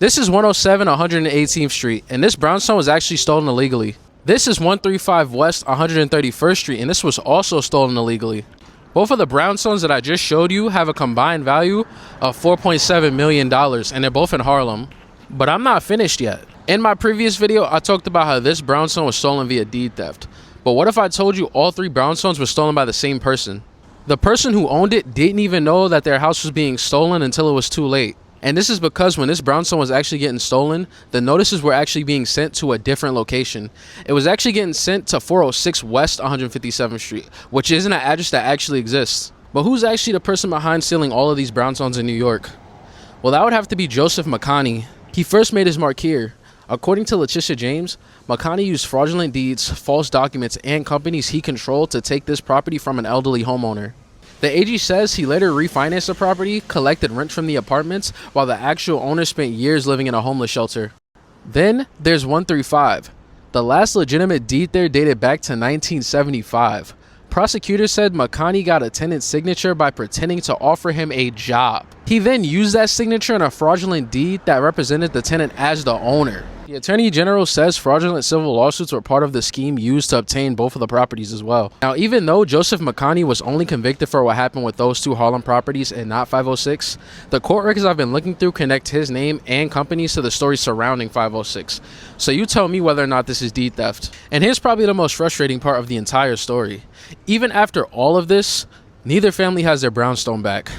This is 107 118th Street, and this brownstone was actually stolen illegally. This is 135 West 131st Street, and this was also stolen illegally. Both of the brownstones that I just showed you have a combined value of $4.7 million, and they're both in Harlem. But I'm not finished yet. In my previous video, I talked about how this brownstone was stolen via deed theft. But what if I told you all three brownstones were stolen by the same person? The person who owned it didn't even know that their house was being stolen until it was too late. And this is because when this brownstone was actually getting stolen, the notices were actually being sent to a different location. It was actually getting sent to 406 West 157th Street, which isn't an address that actually exists. But who's actually the person behind stealing all of these brownstones in New York? Well, that would have to be Joseph McConney. He first made his mark here. According to Letitia James, McConney used fraudulent deeds, false documents, and companies he controlled to take this property from an elderly homeowner. The AG says he later refinanced the property, collected rent from the apartments, while the actual owner spent years living in a homeless shelter. Then there's 135. The last legitimate deed there dated back to 1975. Prosecutors said McConney got a tenant's signature by pretending to offer him a job. He then used that signature in a fraudulent deed that represented the tenant as the owner. The Attorney General says fraudulent civil lawsuits were part of the scheme used to obtain both of the properties as well. Now, even though Joseph McConney was only convicted for what happened with those two Harlem properties and not 506, the court records I've been looking through connect his name and companies to the story surrounding 506. So you tell me whether or not this is deed theft. And here's probably the most frustrating part of the entire story. Even after all of this, neither family has their brownstone back.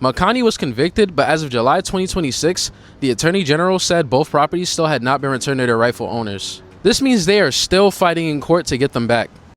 McConney was convicted, but as of July 2026, the Attorney General said both properties still had not been returned to their rightful owners. This means they are still fighting in court to get them back.